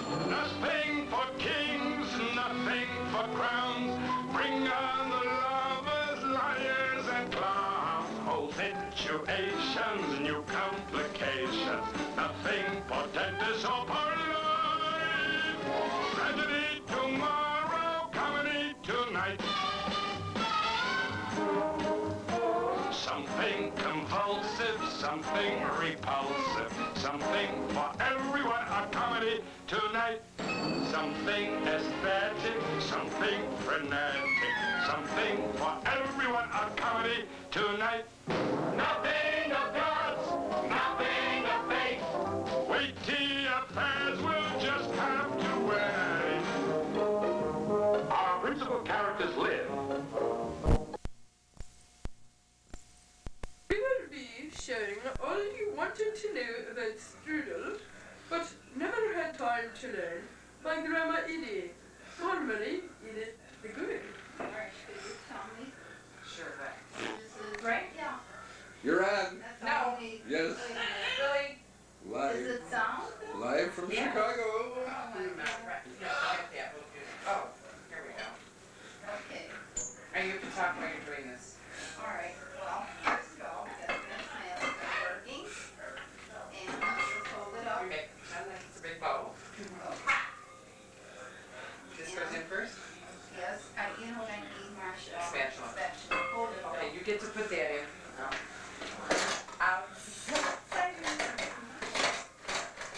Nothing for kings, nothing for crowns. Bring on the lovers, liars, and clowns. Whole situations, new complications. Nothing for dentists or parlors. Tragedy tomorrow, comedy tonight. Something convulsive, something repulsive, something for everyone, a comedy tonight. Something aesthetic, something frenetic, something for everyone, a comedy tonight. Nothing of gods, nothing of fate. Weighty affairs will just have to wait. Our principal characters live. We will be sharing all you wanted to know about strudel, but never had time to learn by Grandma Edy, formerly Edy the Good. Alright, could you tell me? Sure thing. This is Right? Yeah. You're on. That's No. all we need. Yes. Wait a minute. Billy? Does Live. it sound? Live from Yeah. Chicago. Oh my Right. God. Yeah, we'll do it. Oh, here we go. Okay. Are you can talk while you're doing this? Alright, well, first of all, we got this mask working. And let's just hold it up. You make, I like it's a big bowl. This goes in first? Yes, you know what I need, Marcia? Spatula. Spatula. Hold it up. Okay, you get to put that in. Out.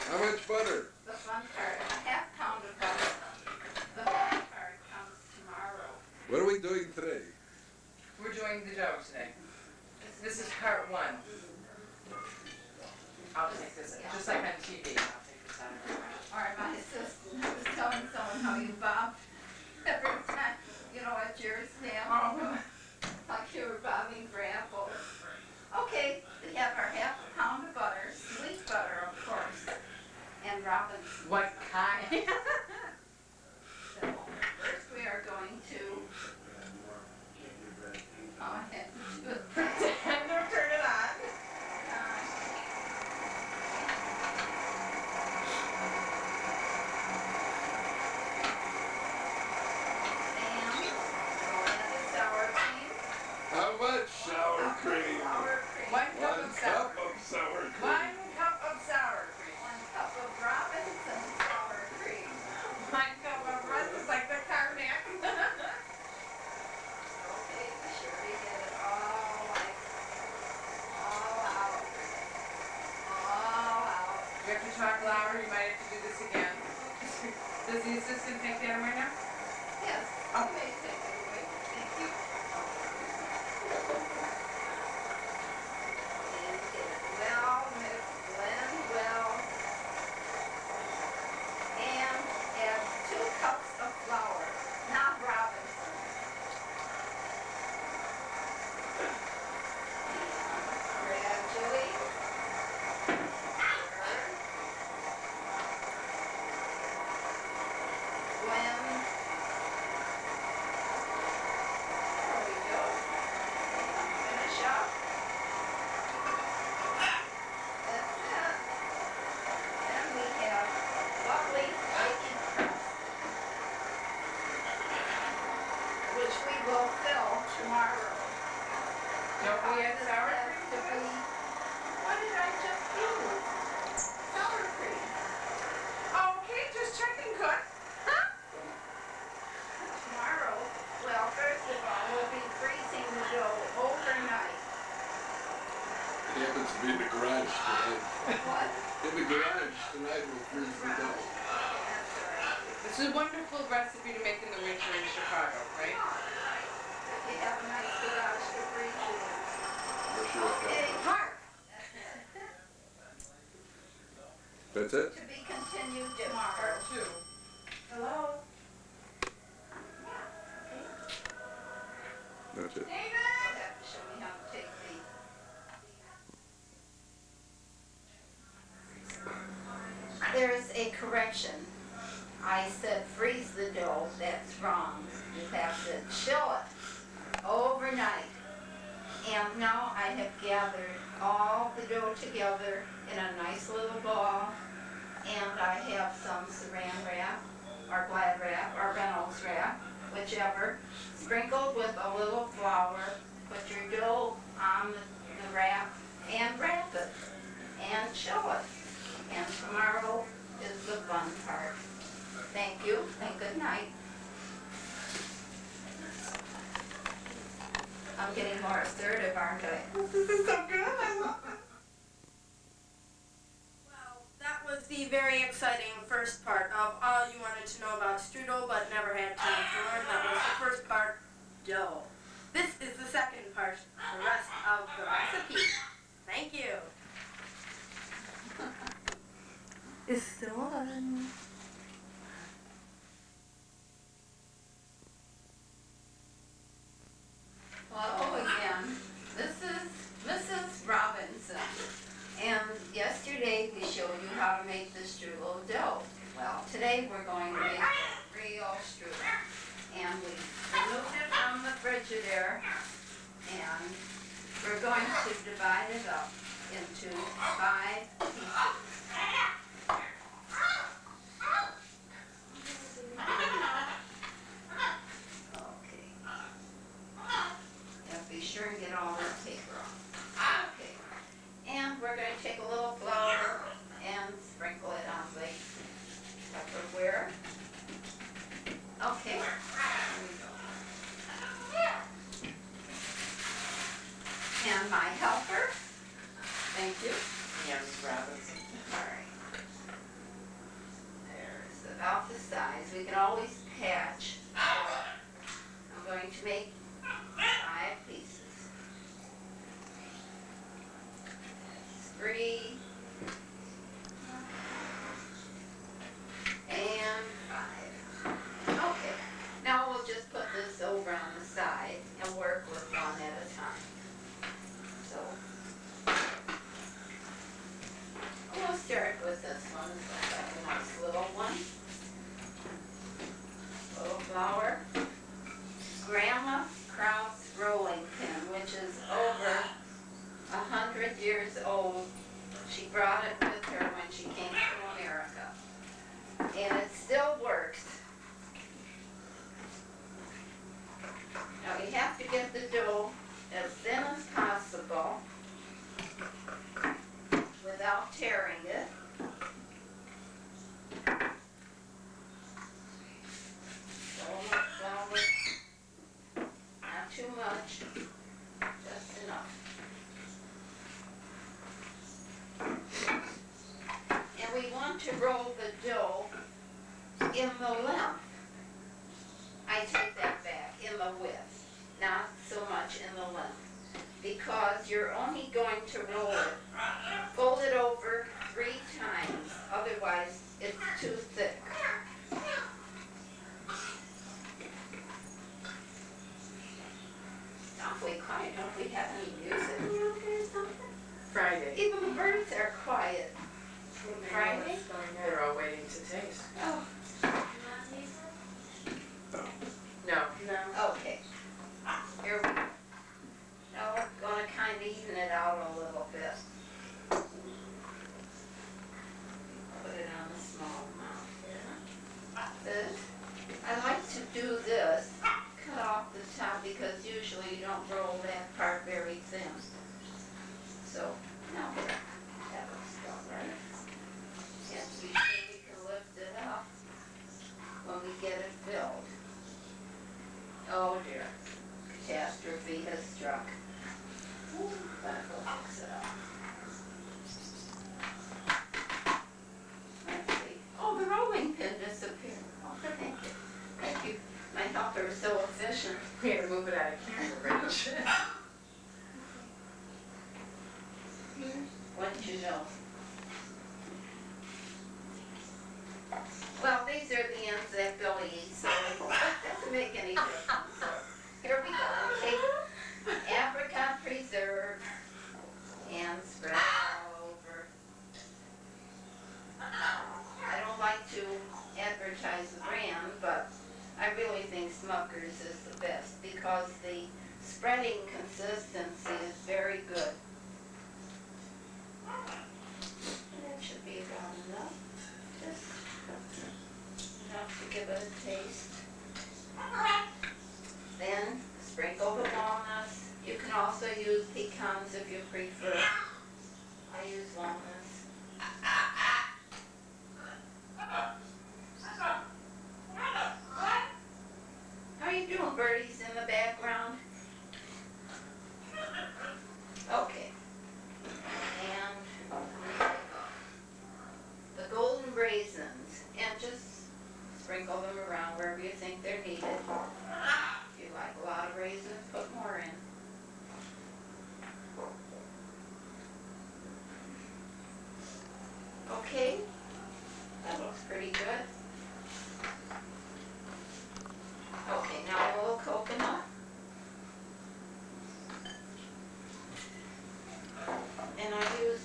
How much butter? The fun part, a half pound of butter. The fun part comes tomorrow. What are we doing today? We're doing the dough today. This is part one. I'll take this, just like on TV. I'll take this out of here. Or my assistant was telling someone how you bob every time, you know, at your stamp, like you were bobbing for apples. Okay, we have our half a pound of butter, sweet butter, of course, and robin's. What kind? So, first we are going to go ahead and do it. Pretend to turn it on. How much sour cream? One cup One of sour cup of sour cream. 1 cup of sour cream. 1 cup of Robinson sour cream. 1 cup of rust is like the Karnak. Okay, be sure to get it all out. All out. You have to talk louder, you might have to do this again. Does the assistant take that away now? Yes, Oh. you may take it away. Thank you. And get it well mixed, blend well. And add 2 cups of flour, not Robinson. Gradually. Blend. There we go. Finish up. That's it. Then we have lovely baking crust, which we will fill tomorrow. Don't we add sour cream to it? What did I just use? Sour cream. Okay, just checking, good. Tomorrow, well, first of all, we'll be freezing the dough overnight. It happens to be in the garage tonight. What? In the garage tonight we'll freeze the dough. That's all right. This is a wonderful recipe to make in the winter in Chicago, right? If you have a nice garage to freeze it in. For sure. Okay, Hark! That's it? to be continued tomorrow. Part two. Hello? That's it. You'll have to show me how to take the... There's a correction. I said freeze the dough, that's wrong. You have to chill it overnight. And now I have gathered all the dough together in a nice little ball, and I have some saran wrap, or glad wrap, or Reynolds wrap, whichever, sprinkled with a little flour. Put your dough on the wrap and wrap it and show it. And tomorrow is the fun part. Thank you and good night. I'm getting more assertive, aren't I? This is so good. I love it. Well, that was the very exciting first part of all you wanted to know about strudel but never had time to learn. That was the first part, dough. This is the second part, the rest of the recipe. Thank you. It's still on. Hello again. This is Mrs. Robinson. And yesterday we showed you how to make the strudel dough. Well, today we're going to make real strudel. And we removed it from the Frigidaire. And we're going to divide it up into 5 pieces. Okay. Now be sure and get all that paper off. Okay. And we're going to take a little flour and sprinkle it on the Tupperware. Okay. Here we go. And my helper. Thank you. Yes, Robinson. All right. There's about the size. We can always patch. I'm going to make 5 pieces. 3 and 5. Okay. Now we'll just put this over on the side and work with one at a time. So we'll start with this one. It's like a nice little one. Little flour. Grandma Kraut's rolling pin, which is over 100 years old. She brought it with her when she came to America. And it still works. Now you have to get the dough as thin as possible without tearing it. So much flour, not too much, just enough. And we want to roll the dough in the length. I take that back, in the width, not so much in the length. Because you're only going to roll it, fold it over 3 times, otherwise it's too thick. Awfully quiet, don't we have any music around here or something? Friday. Even the birds are quiet. Friday? They're all waiting to taste. Oh, No. no, okay. Here we go. Now we're gonna kinda even it out a little bit. Put it on a small amount here. This, I like to do this, cut off the top because usually you don't roll that part very thin. So, now here, that looks about right. And be sure we can lift it up when we get it filled. Oh dear, catastrophe has struck. Ooh, better go fix it up. Let's see. Oh, the rolling pin disappeared. Oh, thank you. Thank you. My helper is so efficient. We had to move it out of camera range. What did you know? Well, these are the ends that Billy eats, so it doesn't make any difference. So here we go. Take apricot preserve and spread it all over. I don't like to advertise the brand, but I really think Smucker's is the best because the spreading consistency is very good. That should be about enough.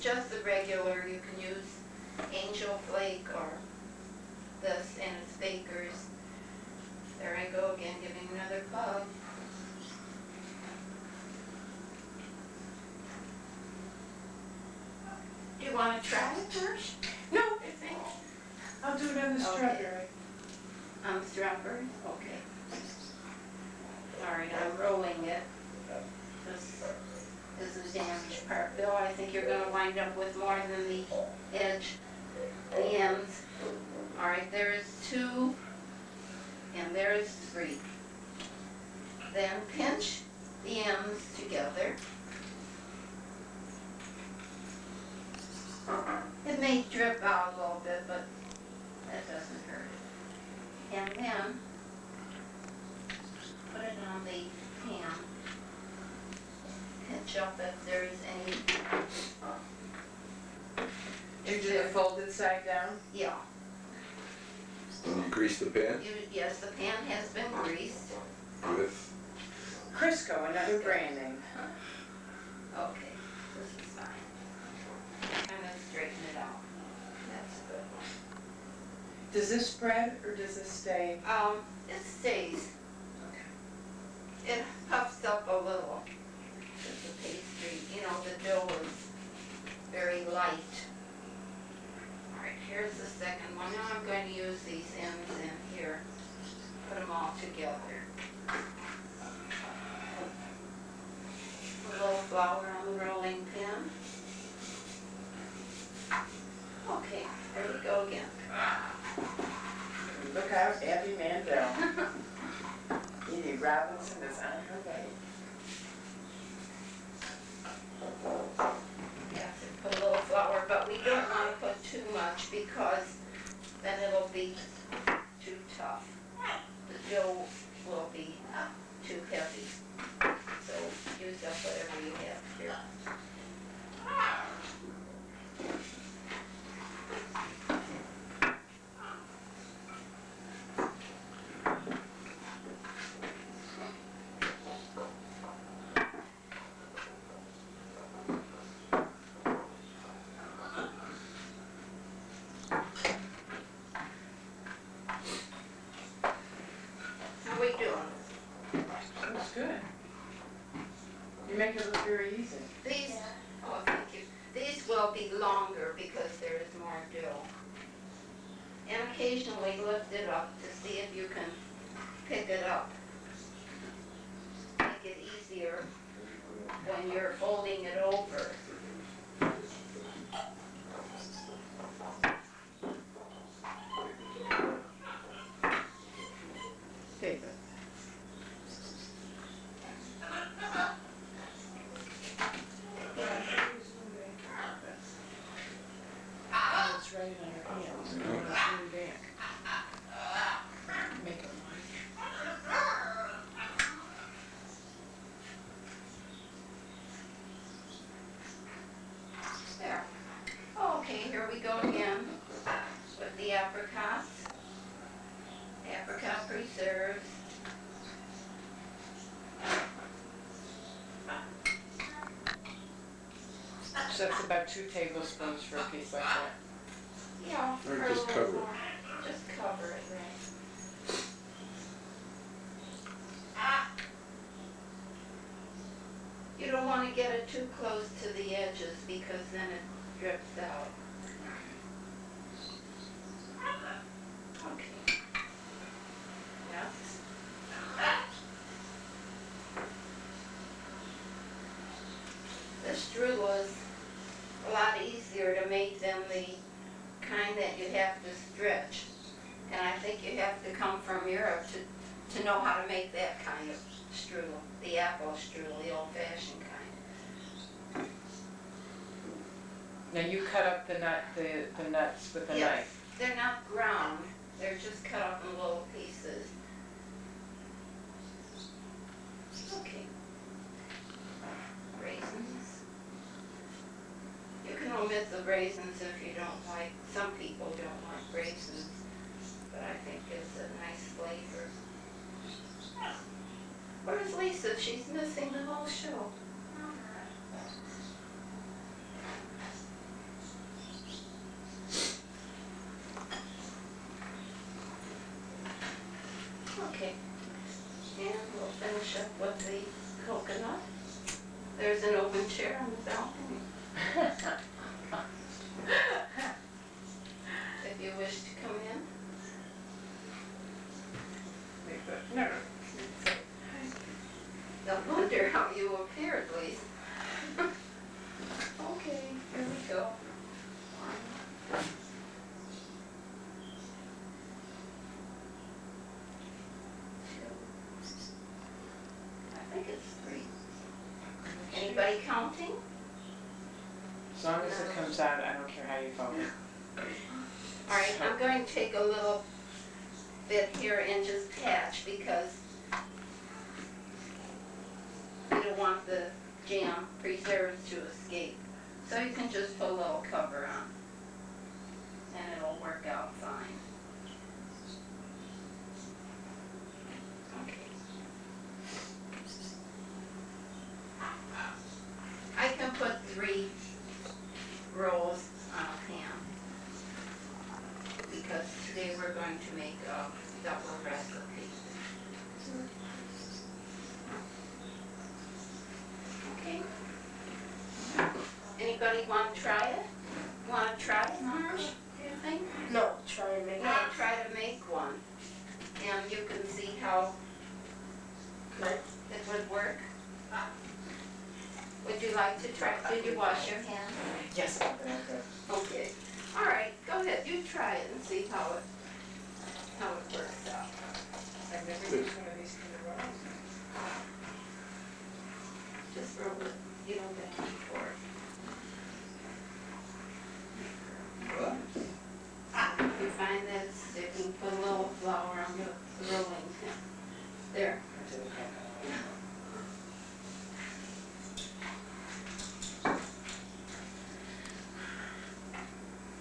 just the regular. You can use Angel Flake or this, and it's Baker's. There I go again, giving another plug. Do you want to try it first? No, You think? I'll do it on the Okay. strawberry. Strawberry? Okay. All right, I'm rolling it. This is the damaged part. Bill, I think you're gonna wind up with more than the edge, the ends. All right, there is 2, and there is 3. Then pinch the ends together. It may drip out a little bit, but that doesn't hurt it. And then put it on the pan. Pinch up if there is any. You do the folded side down? Yeah. And you grease the pan Yes, the pan has been greased. with, Crisco, another brand name. Okay, this is fine. I'm gonna straighten it out. That's good. Does this spread or does this stay? It stays. Okay. It puffs up a little. The pastry, you know, the dough is very light. All right, here's the second one. Now I'm going to use these ends in here. Put them all together. A little flour on the rolling pin. Okay, there we go again. Look out, Abby Mandel. Edie Robinson is on her way. Yes, put a little flour, but we don't want to put too much because then it'll be too tough. The dough will be too heavy. So use up whatever you have here. How we doing? Looks good. You make it look very easy. These, oh, thank you. These will be longer because there is more dough. And occasionally lift it up to see if you can pick it up. Make it easier when you're folding it over. David. Oh, it's right on your hands. You want to lean back. Make it There. Okay, here we go again with the apricots. Apricot preserves. So that's about 2 tablespoons for a piece like that. Yeah. Or for a just little cover it. more. Just cover it, right. You don't want to get it too close to the edges because then it drips out. Okay. Yes. The strudel is a lot easier to make than the kind that you have to stretch. And I think you have to come from Europe to know how to make that kind of strudel, the apple strudel, the old-fashioned kind. Now you cut up the nuts with a Yes, knife. they're not ground, they're just cut up in little pieces. Okay. Raisins. You can omit the raisins if you don't like, some people don't like raisins, but I think it's a nice flavor. Where's Lisa? She's missing the whole show. Okay. And we'll finish up with the coconut. There's an open chair on the balcony. If you wish to come in. No. They'll wonder how you appeared, Lisa. Okay, here we go. I think it's 3. Anybody counting? As long as it comes out, I don't care how you phone it. All right, I'm going to take a little bit here and just patch because we don't want the jam preserves to escape. So you can just put a little cover on and it'll work out fine. Okay. I can put 3 rolls on a pan because today we're going to make a double recipe. Okay. Anybody want to try it? Want to try it, Marsh? Do you think? No, try and make Yeah, try to make one. And you can see how it. it would work. Would you like to try? Did you wash your hands? Yes, I'm gonna go. Okay. All right, go ahead. You try it and see how it works out. I've never used one of these kind of rolls. Just roll it, back and forth. If you find that it's sticking, put a little flour on the rolling pin. There.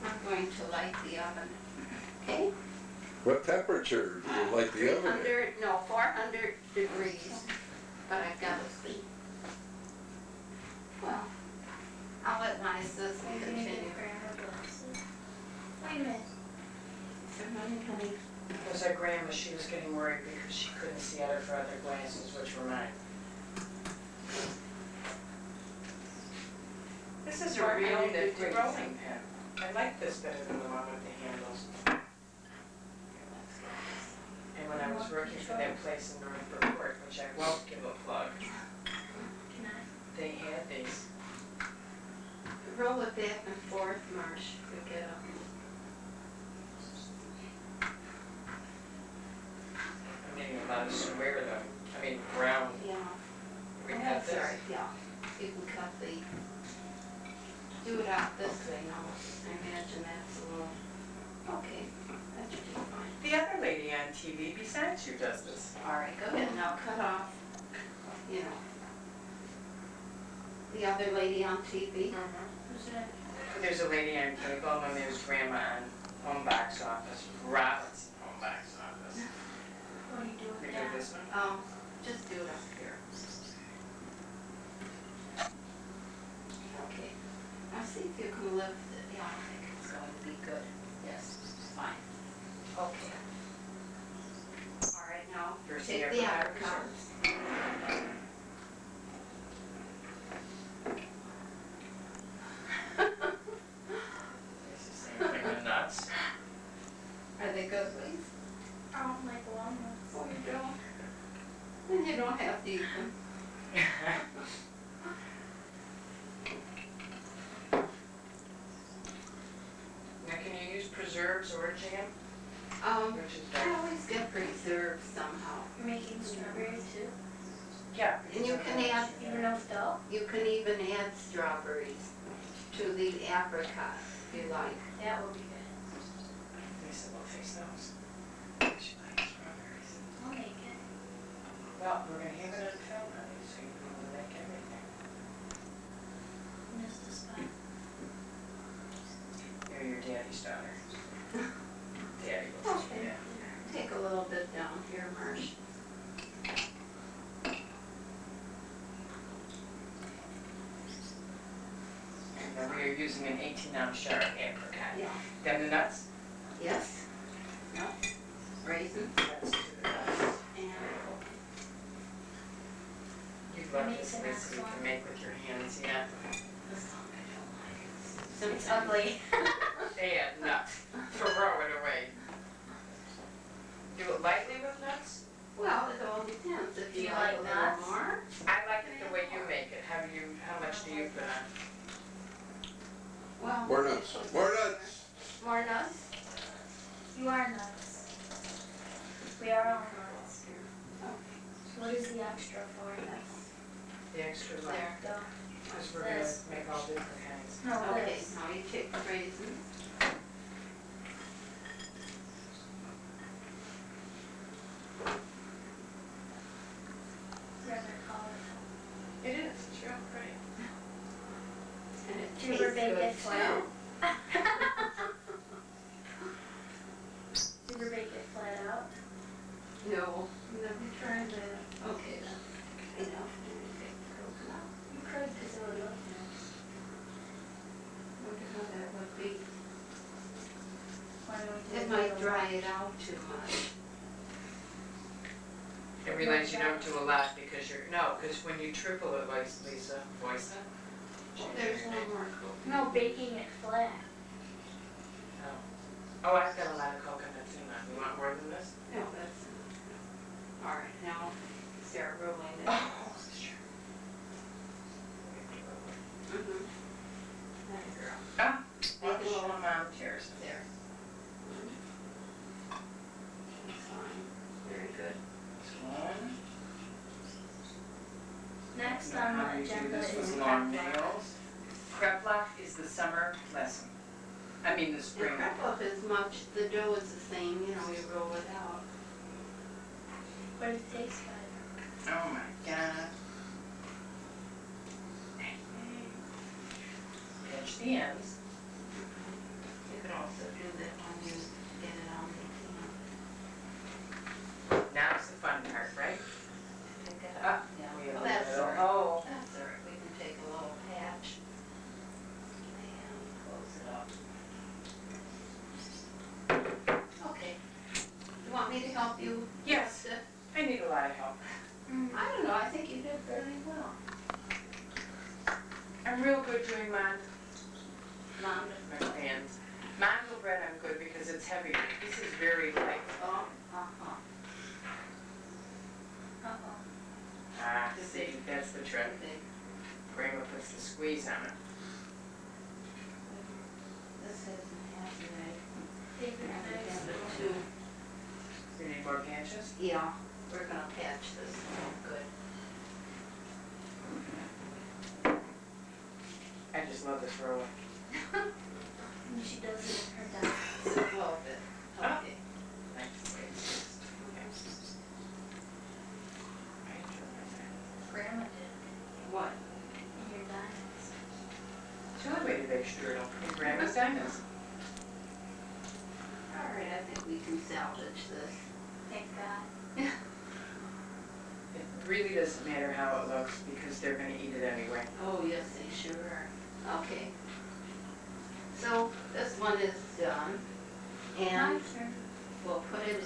I'm going to light the oven. Okay? What temperature do you like the oven at? 400 degrees. But I've got to see. Well, I'll let my assistant continue. Wait a minute. Honey. It was our grandma, she was getting worried because she couldn't see out of her other glasses, which were mine. This is a real nifty rolling pin. I like this better than the one with the handles. And when I was working for that place in North Brookport, which I won't give a plug, they had these. Roll it back and forth, Marsh, to get up. I'm getting a lot of square though. I mean, brown. Yeah. We Oh, cut that's this. all right, yeah. You can cut do it out this way now. I imagine that's a little, okay, that should be fine. The other lady on TV besides you does this. All right, go ahead now, cut off, the other lady on TV. Who's that? There's a lady on cable and there's grandma on home box office, Robert's home box office. What are you doing We now? do this one? Just do it up here. Okay. Now see if you can lift it. Yeah, I think it's going to be good. Yes, fine. Okay. All right, now First take the the apricot apricots. It's the same thing with nuts. Are they good, Lise? I don't like long ones. Oh, you don't? Then you don't have to eat them. Now can you use preserves or jam? Which is I better? always get preserved somehow. You're making strawberry too? Yeah. And you can add, Even though it's dull? you can even add strawberries to the apricot if you like. That would be good. Lisa will fix those. She likes strawberries. I'll make it. Well, we're gonna have it on film, honey, so you can make everything. Missed the spot. You're your daddy's daughter. Daddy will teach me that. Take a little bit down here, Marsh. Now we are using an 18-ounce jar of apricot. Yeah. Then the nuts? Yes. Nuts. Raisins. Let's do the nuts. love Makes this it list you nice can make with your hands, yeah. It's ugly. And nuts, throw it away. Do it lightly with nuts? Well, it all depends. If Do you you like a like little nuts? more. I like it the way you make it. How much do you put on? Well, More they nuts, put more this nuts. More nuts? You are nuts. We are all nuts. What is the extra for us? The extra there. light? There. Because we're gonna This. make all different kinds. No, Okay, this. now you take the raisins. Rather call it. It is, it's real pretty. And it Do you ever tastes bake good it flat? too. Do you ever bake it flat out? No, never tried that. Okay, that's enough. Take the coconut. You could, because it would look nice. Wonder how that would be. Why don't we do It a might little- dry it out too much. I realize you don't do a lot because because when you triple it, like Lisa, voice it. There's one more coconut. No, baking it flat. Oh, I've got a lot of coconuts in mine. You want more than this? No, that's enough. All right, now start rolling it. Oh, sure. Mm-hmm. There you go. Ah, Make a little amount tears. there. That's fine. Very good. One. Next Now, on how the do you do agenda this is with long prep. nails? Prep lock is the summer lesson. I mean the And spring. prep up as much, the dough is the same, you know, you roll it out. But it tastes good. Oh my God. Pinch the ends. You could also do that when you get it on the pan. Now's the fun part, right? Take that Ah, up. Yeah. we have Well, a that's little- all right. Oh, That's all right, we can take a little patch and close it up. Okay. You want me to help you? Yes. Krista? I need a lot of help. I don't know, I think you did very well. I'm real good doing mine. Mom, My hands. Mandel bread I'm good because it's heavier. This is very light. oh, uh-huh. Uh-oh. Ah, see, that's the trick. Okay. Grandma puts the squeeze on it. This isn't half right. Favorite knives. But two. You need more patches? Yeah, we're gonna patch this. Good. I just love this roll. And she does it in her desk. It's a little bit. Okay. Grandma did What? in your diamonds. Chili Edy Bakes Strudel from Grandma's Diamonds. All right, I think we can salvage this. Thank God. It really doesn't matter how it looks because they're gonna eat it anyway. Oh, yes, they sure are. Okay. So this one is done. And My turn. we'll put it,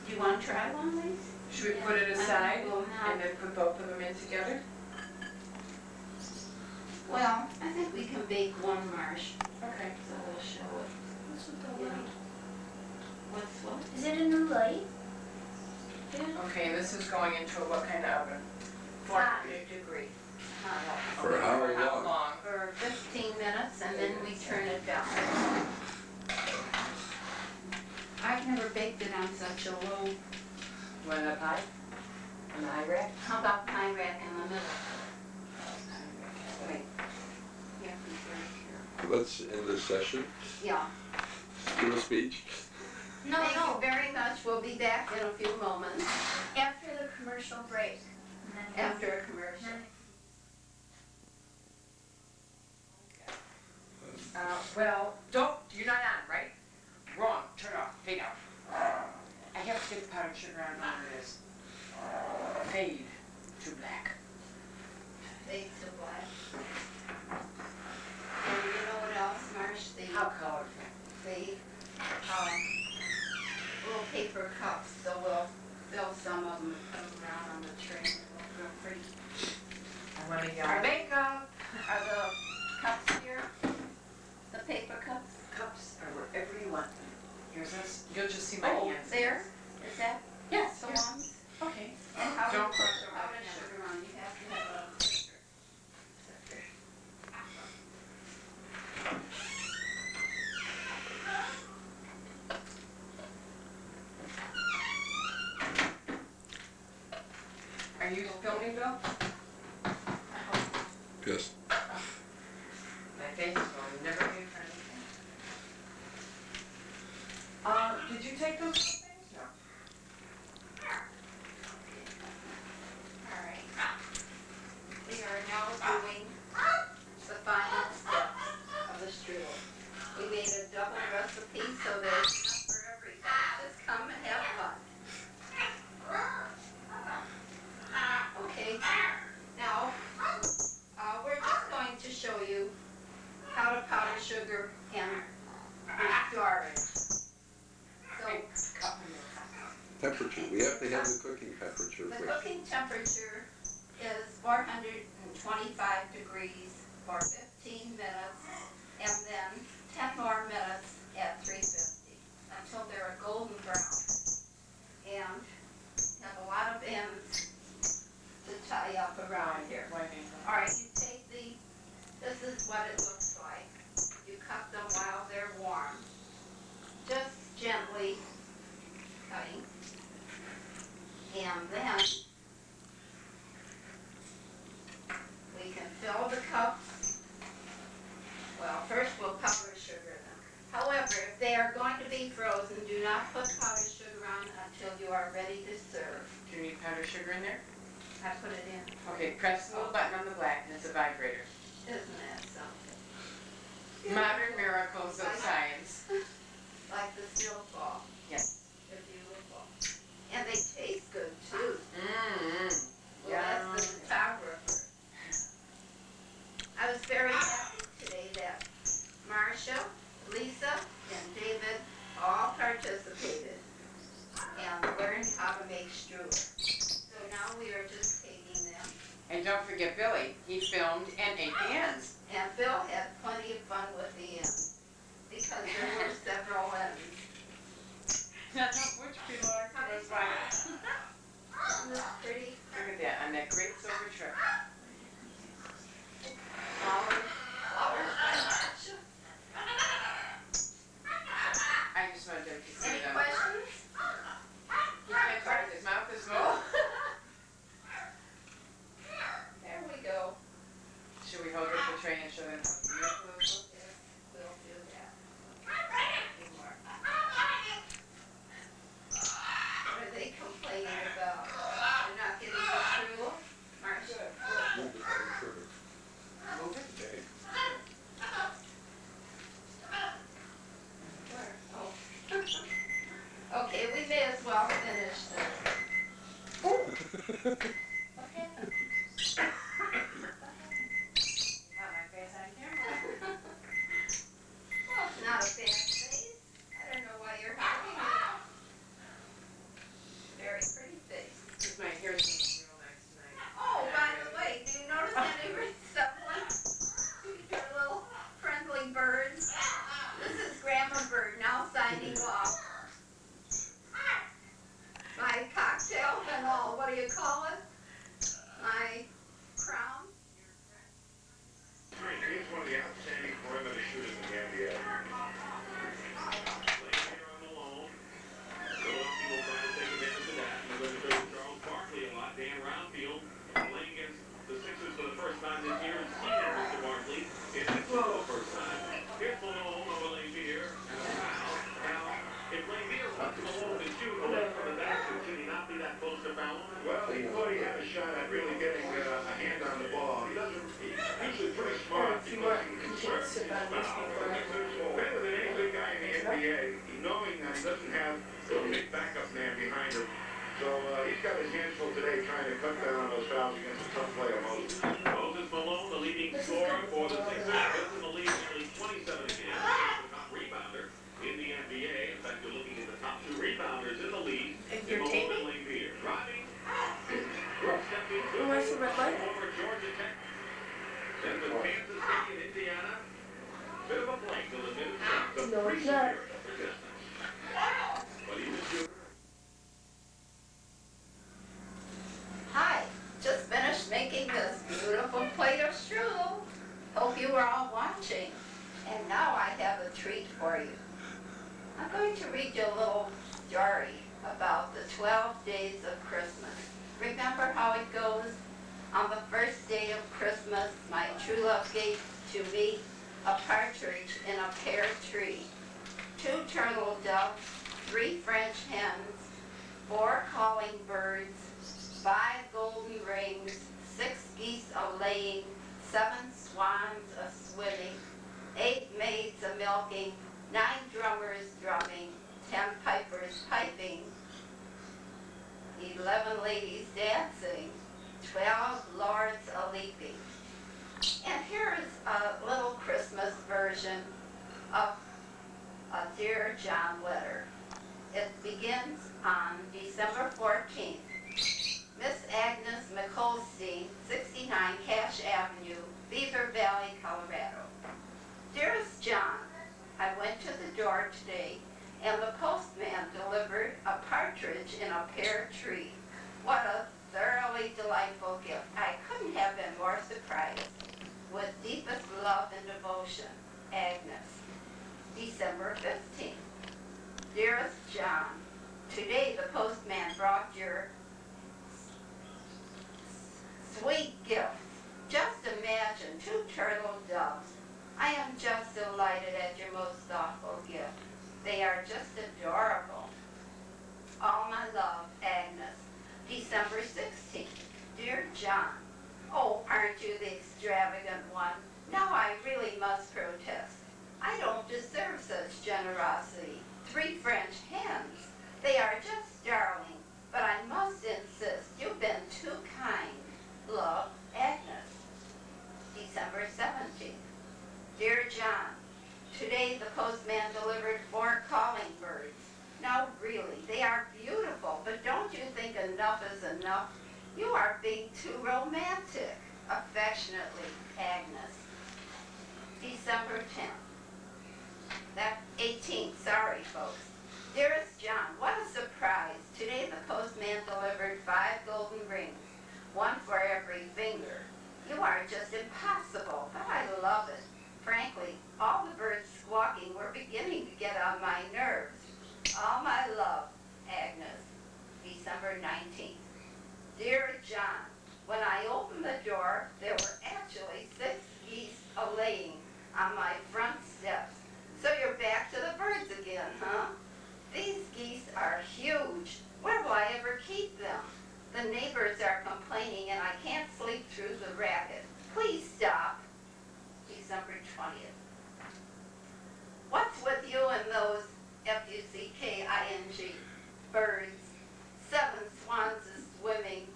do you want to try one, Lise? Should we put it aside Well, now, and then put both of them in together? well, I think we can bake one marsh, Okay. so we'll show it. What's with the Yeah. light? What's what? Is it a new light? Okay, and this is going into a what kind of oven? 400-degree. For how long? long? For 15 minutes, and then we turn it down. I've never baked it on such a low. You want it up high? On the high rack? How about pie rack in the middle? Wait. You have to be very careful. Let's end this session. Yeah. Give a speech. No, Thank no. you very much. We'll be back in a few moments After the commercial break. And then after a commercial. then- Well, you're not on, right? Wrong, turn off, fade out. I have to get the powdered sugar on over this. Fade to black. Fade to black. And you know what else, Marsh? How colorful. The little paper cups, so we'll fill some of them and put them around on the tray. They'll look real pretty. I want a Are yellow. makeup, are the cups here? The paper cups? Cups are wherever you want them. Here's this. You'll just see my Oh, hands. there? Is that Yes. the yes. ones? Okay. And how do you Don't put crush the them powdered right now. sugar on? You have to have a sifter. Are you filming, Bill? Yes. My face will never be in front of me. Did you take those things? No. All right. We are now doing the final steps of the strudel. We made a double recipe so there's enough for everybody. Just come and have fun. Okay, now we're just going to show you how to powder sugar and jar it. So Temperature. We have to have the cooking temperature the first. cooking temperature is 425 degrees for 15 minutes and then 10 more minutes at 350 until they're a golden brown and have a lot of ends to tie up around here. All right, you take this is what it looks like. You cut them while they're warm. Just gently cutting. And then we can fill the cups. Well, first we'll powder sugar them. However, if they are going to be frozen, do not put powdered sugar on until you are ready to serve. Do you need powdered sugar in there? I put it in. Okay, press the little button on the black and it's a vibrator. Isn't that something? Modern miracles of science. Like the silk ball. Yes. They're beautiful. And they taste good too. Mmm. Well, that's the photographer. I was very happy today that Marcia, Lisa, and David all participated and learned how to make strudel. So now we are just taking them. And don't forget Billy. He filmed and ate the ends. And Bill had plenty of fun with the ends because there were several ends. Which people are close by. Isn't this pretty? Look at that, on that great silver tray. Flowers by Marcia. I just wanted them to see Any them. questions? He's my part, his mouth is full. There we go. Should we hold up the tray and show them how beautiful it looks? Yes, we'll do that. Two more. What are they complaining about? They're not getting the strudel? Marcia? Move the powdered sugar. Move it. Okay. Where? Oh. Okay, we may as well finish this. What happened? Got my face on camera. Well, it's not a bad face. I don't know why you're hiding it. Very pretty face. Because my hair's gonna be real nice tonight. Oh, by the way, do you notice any resemblance to your little friendly birds? This is Grandma Bird now signing off. My cocktail and all, what do you call it? My crown? He's one of the outstanding perimeter shooters in the NBA. Playing here on the loan. Philadelphia will try to take advantage of that. He's going to show Charles Barkley a lot. Dan Roundfield playing against the Sixers for the first time this year and seeing Mr. Barkley in this for the first time. Here's Malone over Laimbeer and a foul. Now, if Laimbeer wants Malone to shoot away from the basket, should he not be that close to foul him? Well, he thought he had a shot at really getting a hand on the ball. He's usually pretty smart because he can convert his foul. Better than any good guy in the NBA, knowing that he doesn't have a big backup man behind him. So he's got his hands full today trying to cut down on those fouls against a tough player, Moses. Moses Malone, the leading scorer for the Sixers, is in the league nearly 27 again. The top rebounder in the NBA. In fact, you're looking at the top two rebounders in the league. You're Malone taping? and Laimbeer. Driving. Stepping to Oh, I see red light. former Georgia Tech blank will admit the No, free it's not. spirit of forgiveness. But even Jew. Hi, just finished making this beautiful plate of strudel. Hope you were all watching. And now I have a treat for you. I'm going to read you a little story about the 12 days of Christmas. Remember how it goes? On the first day of Christmas, my true love gave to me a partridge in a pear tree, 2 turtle doves, 3 French hens, 4 calling birds, 5 golden rings, 6 geese a-laying, 7 swans a-swimming, 8 maids a-milking, 9 drummers drumming, 10 pipers piping, 11 ladies dancing, 12 lords a-leaping. And here is a little Christmas version of a Dear John letter. It begins on December 14th. Miss Agnes McColstein, 69 Cache Avenue, Beaver Valley, Colorado. Dearest John, I went to the door today and the postman delivered a partridge in a pear tree. What a thoroughly delightful gift. I couldn't have been more surprised. With deepest love and devotion, Agnes. December 15th. Dearest John, today the postman brought your sweet gifts. Just imagine 2 turtle doves. I am just delighted at your most thoughtful gift. They are just adorable. All my love, Agnes. December 16th. Dear John, oh, aren't you the extravagant one? Now I really must protest. I don't deserve such generosity. 3 French hens. They are just darling, but I must insist you've been too kind. Love, Agnes. December 17th. Dear John, today the postman delivered 4 calling birds. Now really, they are beautiful, but don't you think enough is enough? You are being too romantic. Affectionately, Agnes. December 10th. That 18th, sorry folks. Dearest John, what a surprise. Today the postman delivered 5 golden rings, 1 for every finger. You are just impossible, but I love it. Frankly, all the birds squawking were beginning to get on my nerves. All my love, Agnes. December 19th. Dear John, when I opened the door, there were actually 6 geese a-laying on my front steps. So you're back to the birds again, huh? These geese are huge. Where will I ever keep them? The neighbors are complaining and I can't sleep through the racket. Please stop. December 20th. What's with you and those F-U-C-K-I-N-G birds? 7 swans is swimming.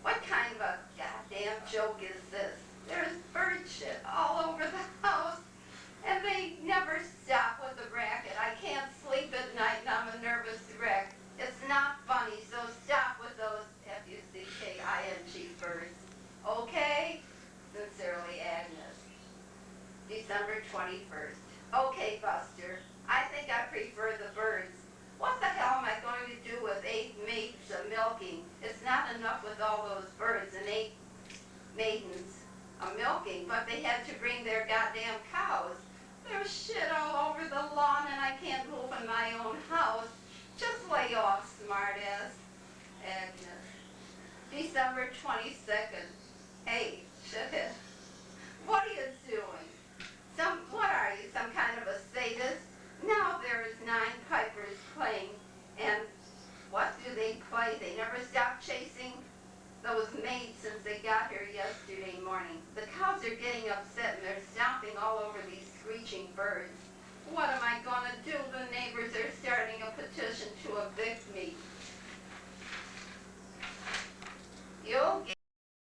What kind of a goddamn joke is this? There's bird shit all over the house, and they never stop with the racket. I can't sleep at night and I'm a nervous wreck. It's not funny, so stop with those F-U-C-K-I-N-G birds. Okay? Sincerely, Agnes. December 21st. Okay, Buster, I think I prefer the birds. What the hell am I going to do with 8 maids a-milking? It's not enough with all those birds and 8 maidens a-milking, but they had to bring their goddamn cows. There's shit all over the lawn and I can't move in my own house. Just lay off, smartass. Agnes. December 22nd. Hey, shithead. What are you doing? What are you, some kind of a sadist? Now there is 9 pipers playing, and what do they play? They never stop chasing those maids since they got here yesterday morning. The cows are getting upset and they're stomping all over these screeching birds. What am I gonna do? The neighbors are starting a petition to evict me. You'll get